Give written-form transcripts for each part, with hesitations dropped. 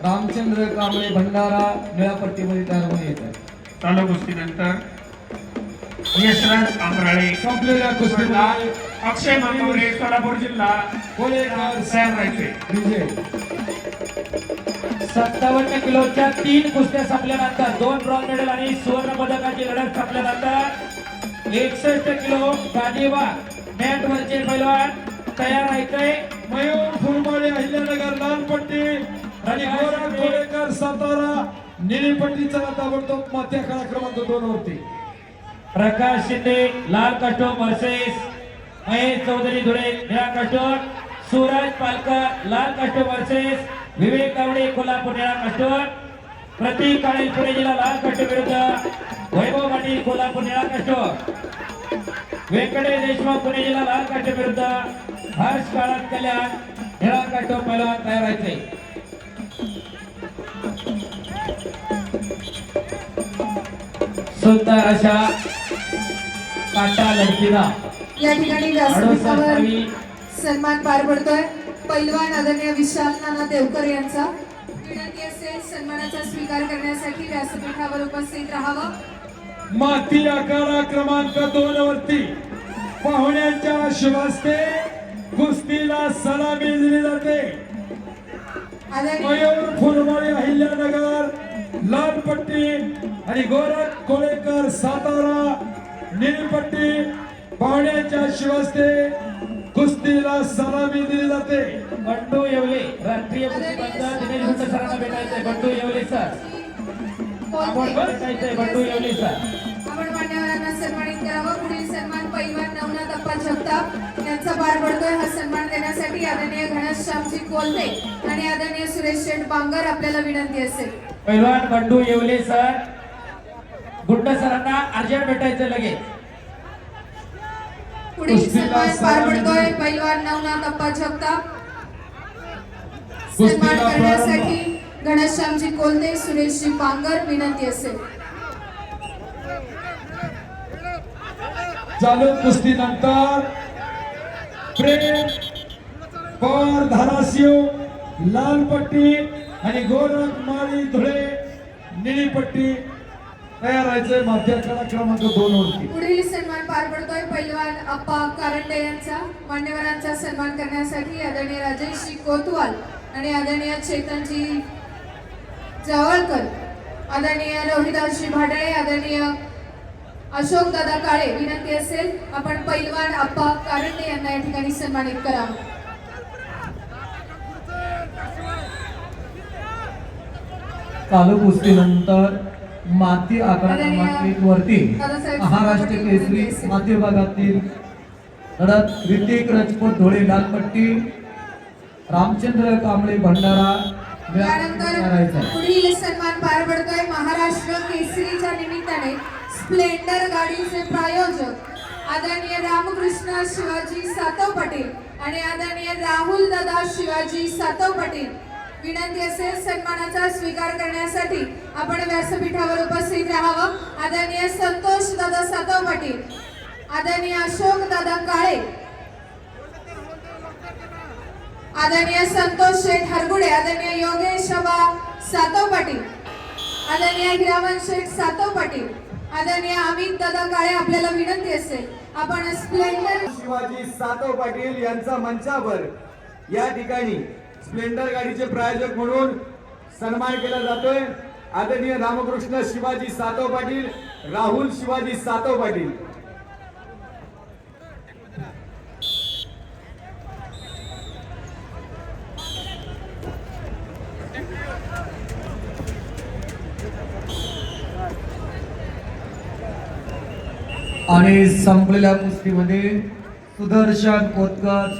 रामचंद्र कांबळे भंडारा निळापट्टीमध्ये तयार होऊन येतात. चालू कुस्तीनंतर यशराज आंबराळे संपलेल्या कुस्तीला अक्षय मांगवरे सोलापूर जिल्हा कोलेकर तयार राहायचे. विजय 57 किलोच्या 3 कुस्त्या संपल्यानंतर 2 ब्रॉन्झ मेडल आणि सुवर्ण पदकाची लढत संपल्यानंतर 61 किलो गादीवा मॅट वरचे पैलवान तयार राहायचे. मयूर फुलमाळे अहिल्यानगर लाल पट्टी आणि गोरा कोलेकर सातारा निळी पट्टी. चला ताबडतोब माथ्या काळा क्रमांक 2 वरती प्रकाश शिंदे लाल कास्टूम वर्सेस महेश चौधरी धुळे निळा कास्टूम. सूरज पालकर लाल कास्टूम वर्सेस विवेक गावडे कोल्हापूर निळा कास्टूम. प्रतीक काळे पुणे जिल्हा लाल कास्टूम विरुद्ध वैभव पाटील कोल्हापूर निळा कास्टूम. व्यंकटेश देशमुख पुणे जिल्हा लाल कास्टूम विरुद्ध हर्ष काळात कल्याण निळा कास्टूम. पैलवान तयार राहायचे. सुंदर अशा काटा लढतीला या ठिकाणी व्यासपीठावर सन्मान पार पडतोय. पैलवान आदरणीय विशाल नाना देवकर यांचा विनंती असेल सन्मानाचा स्वीकार करण्यासाठी व्यासपीठावर उपस्थित राहावं. माती आखाडा क्रमांक 2 वरती पाहुण्यांच्या शुभास्ते कुस्तीला सलामी दिली जाते. मयूर फुलमाळे अहिल्यानगर लाल पट्टी आणि गोरख कोलेकर सातारा निळी पट्टी. पाहुण्यांच्या शिवस्ते कुस्तीला सलामी दिली जाते. बंडू येवले राष्ट्रीय कुस्तीबद्ध दिनेश भट्ट सरांना भेटायचंय. बंडू येवले सर आपण भेटायचंय. बंडू येवले सर आपण मान्यवरांना सन्मानित करावं. पुढील सन्मान पैलवान नवनाथ अप्पा जगताप यांचा पार पडतोय. हा सन्मान देण्यासाठी आदरणीय घनश्यामजी कोलते आणि आदरणीय सुरेश शेठ बांगर आपल्याला विनंती असेल. पैलवान बंडू येवले सर गुड्ड सरांना अर्जंट भेटायचं लगेच. पुढील सन्मान पार पडतोय पैलवान नवनाथ अप्पा जगताप. सन्मान करण्यासाठी घनश्यामजी कोलते सुरेशजी बांगर विनंती असेल. चालू कुस्तीनंतर प्रेम पवार धाराशिव लाल पट्टी आणि गोरख माळी धुळे निळी पट्टी तयार राहायचंय. माथ्या काळा क्रमांक 2 वरती पुढील सन्मान पार पडतोय पैलवान अप्पा कारंडे यांचा. मान्यवरांचा सन्मान करण्यासाठी आदरणीय राजेशजी कोतवाल आणि आदरणीय चेतनजी जावळकर, आदरणीय रोहिदासजी भाडळे, आदरणीय अशोक दादा काळे विनंती असेल आपण पैलवान अप्पा कारंडे यांना या ठिकाणी सन्मानित करावं. चालू कुस्तीनंतर माती आखाडा क्रमांक 1 वरती महाराष्ट्र केसरी माती विभागातील लढत ऋतिक राजपूत धुळे लाल पट्टी रामचंद्र कांबळे भंडारा यानंतर पुढील सन्मान पार पडतोय महाराष्ट्र केसरीच्या निमित्ताने स्प्लेंडर गाडीचे प्रायोजक आदरणीय रामकृष्ण शिवाजी सातव पाटील आणि आदरणीय राहुल दादा शिवाजी सातव पाटील. विनंती असेल सन्मानाचा स्वीकार करण्यासाठी आपण व्यासपीठावर उपस्थित राहावं. आदरणीय संतोष दादा सातव पाटील, आदरणीय अशोक दादा काळे, आदरणीय संतोष शेठ हरगुडे, आदरणीय योगेश अबा सातव पाटील, आदरणीय हिरामन शेठ सातव पाटील, आदरणीय अमित दादा काळे आपल्याला विनंती असेल आपण स्प्लेंडर शिवाजी सातव पाटील यांचा मंचावर या ठिकाणी स्प्लेंडर गाडीचे प्रायोजक म्हणून सन्मान केला जातोय. आदरणीय रामकृष्ण शिवाजी सातव पाटील, राहुल शिवाजी सातव पाटील. आणि संपलेल्या कुस्तीमध्ये सुदर्शन कोतकर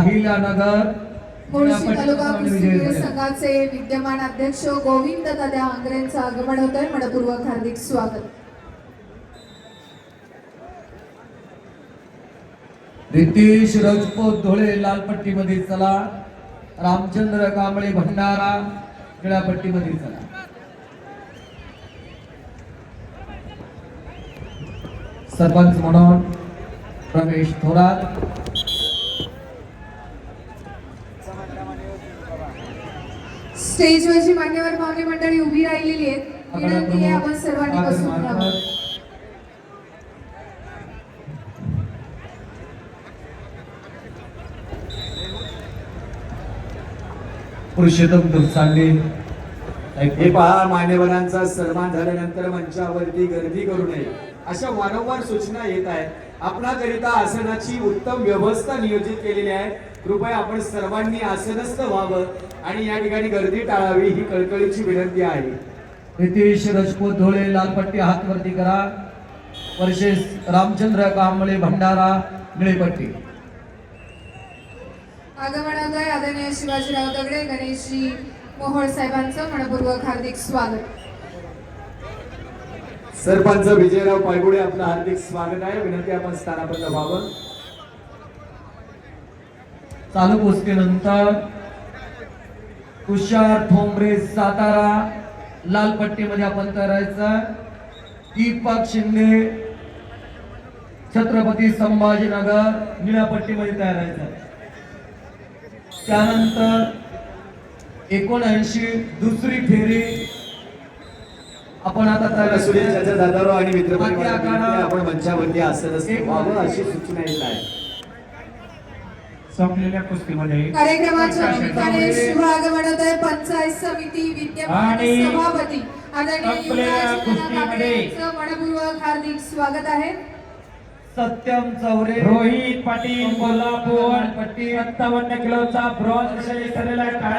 अहिल्यानगर मुळशी तालुका कुस्ती संघाचे विद्यमान अध्यक्ष गोविंद दादा आंग्रेंचं आगमन होत आहे. मनपूर्वक हार्दिक स्वागत. रितेश राजपूत धुळे लाल पट्टीमध्ये चला. रामचंद्र कांबळे भंडारा निळ्या पट्टीमध्ये चला. सरपंच म्हणून रमेश थोरात स्टेजवरची मान्यवर पाहुणे मंडळी उभी राहिलेली आहेत. विनंती आहे आपण सर्वांनी बसून घ्यावं. पुरुषोत्तम दुपसांडे हे पहा, मान्यवरांचा सन्मान झाल्यानंतर मंचावरती गर्दी करू नये अशा वारंवार सूचना येत आहेत. आपणाकरिता आसनाची उत्तम व्यवस्था नियोजित केलेली आहे. कृपया आपण सर्वांनी आसनस्थ व्हावं आणि या ठिकाणी गर्दी टाळावी ही कळकळीची विनंती आहे. रितेश राजपूत धुळे लाल पट्टी हात वरती करा. वर्षेस रामचंद्र कांबळे भंडारा निळी पट्टी. आगमनादय आदरणीय शिवाजीराव दगडे गणेशजी मोहोळ साहेबांचं मनपूर्वक हार्दिक स्वागत. सरपंच विजयराव पायगुडे आपलं हार्दिक स्वागत आहे. विनंती आपण स्थानापन्न व्हावं. चालू कुस्तीनंतर तुषार ठोंबरे सातारा लाल पट्टीमध्ये आपण करायचं. दीपक शिंदे छत्रपती संभाजीनगर निळ्या पट्टीमध्ये तयार व्हायचं. त्यानंतर 79 दुसरी फेरी आपण आता तयार सुनील चाचा दादाराव आणि मित्रपरिवार बाकी आखाडा आपण मंचावरती आसनस्थ व्हावं अशी सूचना येत आहे. संपलेल्या कुस्तीमध्ये कार्यक्रमाच्या निमित्ताने शुभ आगमनोदय पंचायत समिती विद्यमान आणि सभापती आदरणीय संपलेल्या युवराज कुस्तीमध्ये यांचं मनपूर्वक हार्दिक स्वागत आहे. सत्यम चौरे रोहित पाटील कोल्हापूर 57 किलोचा ब्रॉन्झ विजयी ठरलेला आहे.